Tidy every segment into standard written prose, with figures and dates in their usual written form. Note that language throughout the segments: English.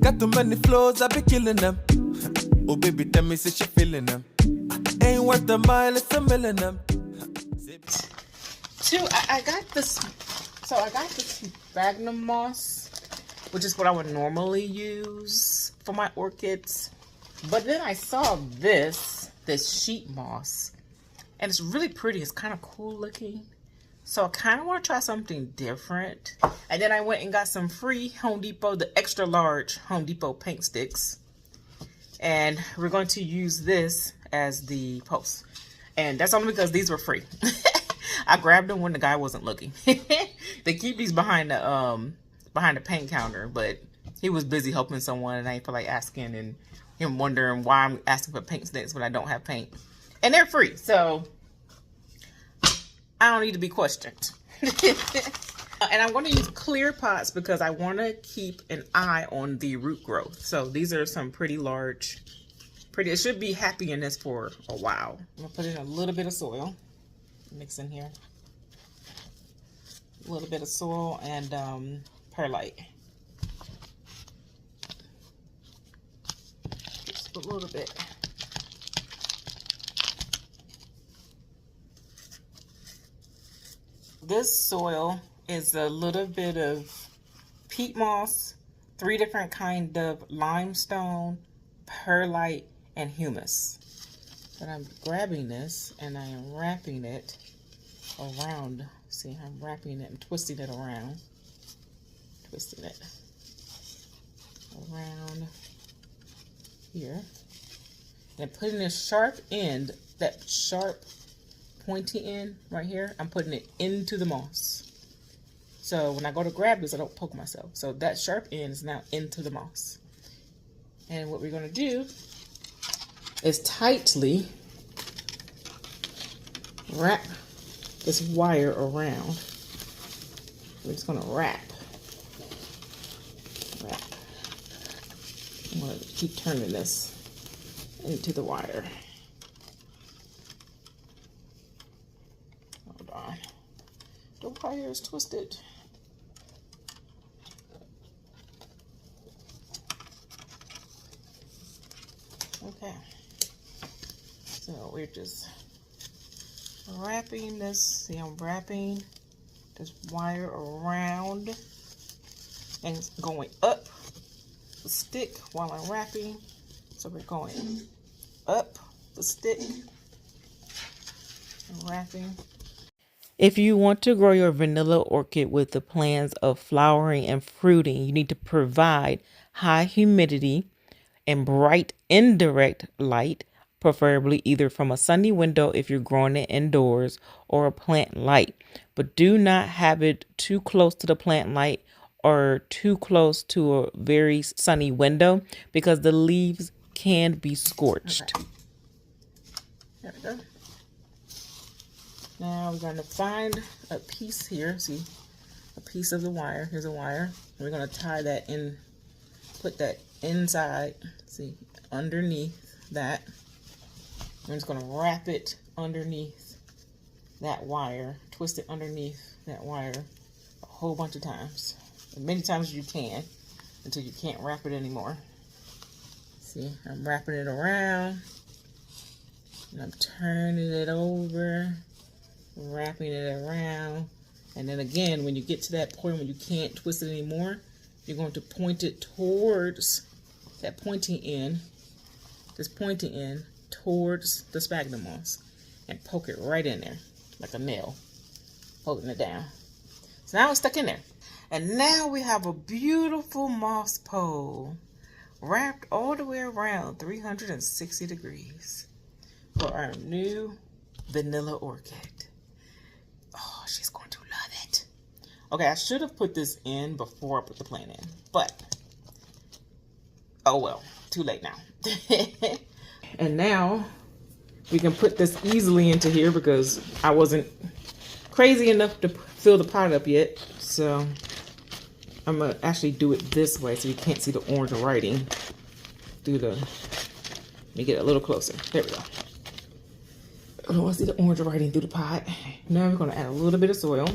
Got too many flows, I be killing them. Oh baby, tell me say she feeling them. Ain't worth the mile, it's a million them. I got this. So I got this sphagnum moss, which is what I would normally use for my orchids. But then I saw this sheet moss, and it's really pretty. It's kind of cool looking. So I kind of want to try something different. And then I went and got some free Home Depot, the extra large Home Depot paint sticks. And we're going to use this as the post. And that's only because these were free. I grabbed them when the guy wasn't looking. They keep these behind the paint counter, but he was busy helping someone, and I feel like asking and him wondering why I'm asking for paint sticks when I don't have paint. And they're free, so I don't need to be questioned. And I'm going to use clear pots because I want to keep an eye on the root growth. So these are some pretty large, it should be happy in this for a while. I'm going to put in a little bit of soil. Mix in here. A little bit of soil and perlite. Just a little bit. This soil is a little bit of peat moss, 3 different kind of limestone, perlite, and humus. And I'm grabbing this and I am wrapping it around. See, I'm wrapping it and twisting it around. Twisting it around here. And putting this sharp end, that sharp pointy end right here, I'm putting it into the moss. So when I go to grab this, I don't poke myself. So that sharp end is now into the moss. And what we're going to do is tightly wrap this wire around. We're just going to wrap. I'm going to keep turning this into the wire. Hold on. The wire is twisted. Okay. So we're just wrapping this. See, I'm wrapping this wire around and it's going up the stick while I'm wrapping. So we're going up the stick and wrapping. If you want to grow your vanilla orchid with the plans of flowering and fruiting, you need to provide high humidity and bright indirect light, preferably either from a sunny window if you're growing it indoors or a plant light. But do not have it too close to the plant light or too close to a very sunny window because the leaves can be scorched. Okay. There we go. Now we're going to find a piece here. See, a piece of the wire. Here's a wire. We're going to tie that in, put that inside, see, underneath that. I'm just going to wrap it underneath that wire, twist it underneath that wire a whole bunch of times, as many times as you can, until you can't wrap it anymore. See, I'm wrapping it around, and I'm turning it over, wrapping it around, and then again, when you get to that point when you can't twist it anymore, you're going to point it towards that pointing end, this pointing end towards the sphagnum moss, and poke it right in there like a nail, holding it down. So now it's stuck in there. And now we have a beautiful moss pole wrapped all the way around 360 degrees for our new vanilla orchid. Oh, she's going to love it. Okay, I should have put this in before I put the plant in, but oh well, too late now. And now we can put this easily into here because I wasn't crazy enough to fill the pot up yet. So I'm gonna actually do it this way so you can't see the orange writing through the, let me get a little closer. There we go. I don't want to see the orange writing through the pot. Now we're gonna add a little bit of soil.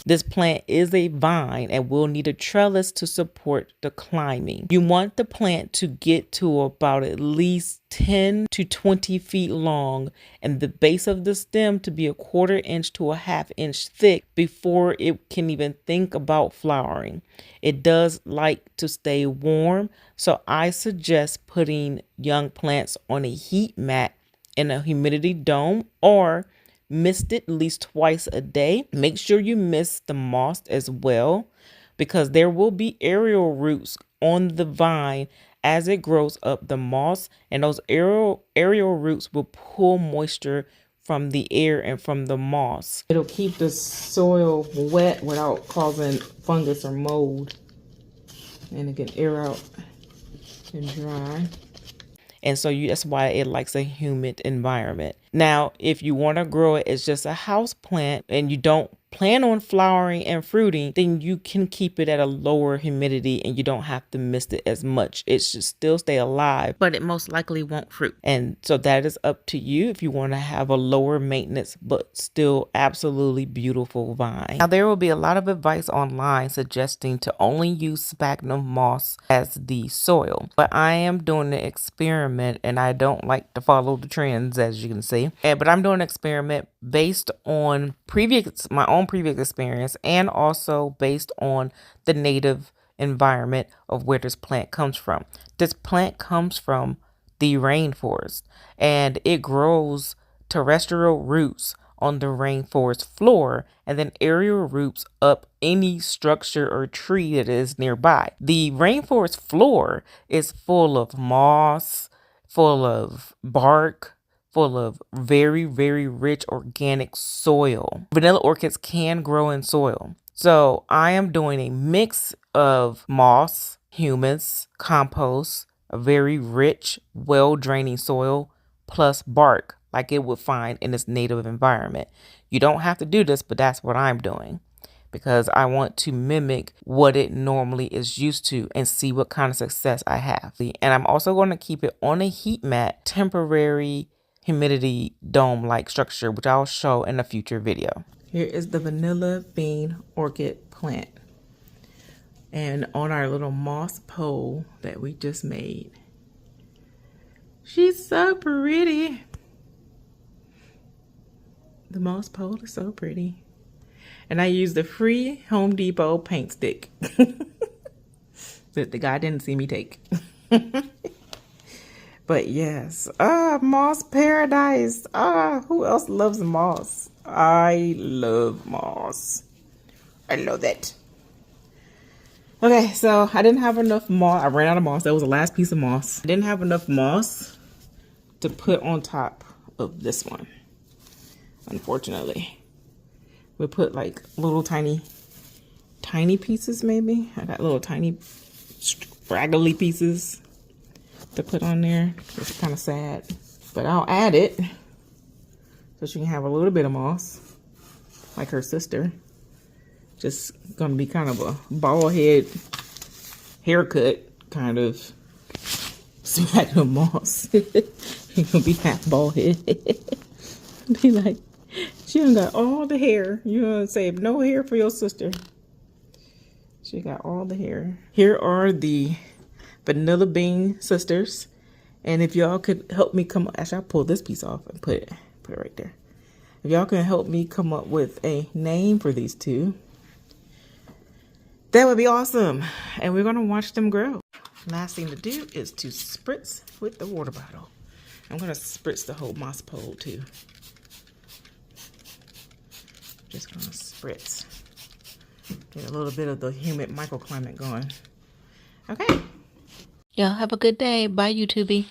This plant is a vine and will need a trellis to support the climbing. You want the plant to get to about at least 10 to 20 feet long and the base of the stem to be a 1/4 inch to a 1/2 inch thick before it can even think about flowering. It does like to stay warm, so I suggest putting young plants on a heat mat in a humidity dome or mist it at least twice a day. Make sure you mist the moss as well, because there will be aerial roots on the vine as it grows up the moss, and those aerial roots will pull moisture from the air and from the moss. It'll keep the soil wet without causing fungus or mold, and it can air out and dry. And so that's why it likes a humid environment. Now, if you want to grow it as just a house plant and you don't plan on flowering and fruiting, then you can keep it at a lower humidity and you don't have to mist it as much. It should still stay alive, but it most likely won't fruit. And so that is up to you if you want to have a lower maintenance but still absolutely beautiful vine. Now, there will be a lot of advice online suggesting to only use sphagnum moss as the soil, but I am doing the experiment and I don't like to follow the trends, as you can see. But I'm doing an experiment based on my own previous experience and also based on the native environment of where this plant comes from. This plant comes from the rainforest and it grows terrestrial roots on the rainforest floor and then aerial roots up any structure or tree that is nearby. The rainforest floor is full of moss, full of bark, full of very, very rich organic soil. Vanilla orchids can grow in soil. So I am doing a mix of moss, humus, compost, a very rich, well-draining soil, plus bark like it would find in its native environment. You don't have to do this, but that's what I'm doing, because I want to mimic what it normally is used to and see what kind of success I have. And I'm also going to keep it on a heat mat, temporary humidity dome-like structure, which I'll show in a future video. Here is the vanilla bean orchid plant. And on our little moss pole that we just made. She's so pretty. The moss pole is so pretty. And I used the free Home Depot paint stick that the guy didn't see me take. But yes, moss paradise. Who else loves moss? I love moss. I love that. Okay, so I didn't have enough moss. I ran out of moss. That was the last piece of moss. I didn't have enough moss to put on top of this one, unfortunately. We put like little tiny pieces maybe. I got little tiny scraggly pieces to put on there. It's kind of sad, but I'll add it so she can have a little bit of moss like her sister. Just gonna be kind of a bald head haircut kind of sphagnum moss. You're gonna be half bald head. Be like, she done got all the hair. You gonna save no hair for your sister. She got all the hair. Here are the vanilla bean sisters, and if y'all could help me come, actually I'll pull this piece off and put it right there. If y'all can help me come up with a name for these two, that would be awesome. And we're gonna watch them grow. Last thing to do is to spritz with the water bottle. I'm gonna spritz the whole moss pole too. Just gonna spritz. Get a little bit of the humid microclimate going. Okay. Y'all have a good day. Bye, YouTubey.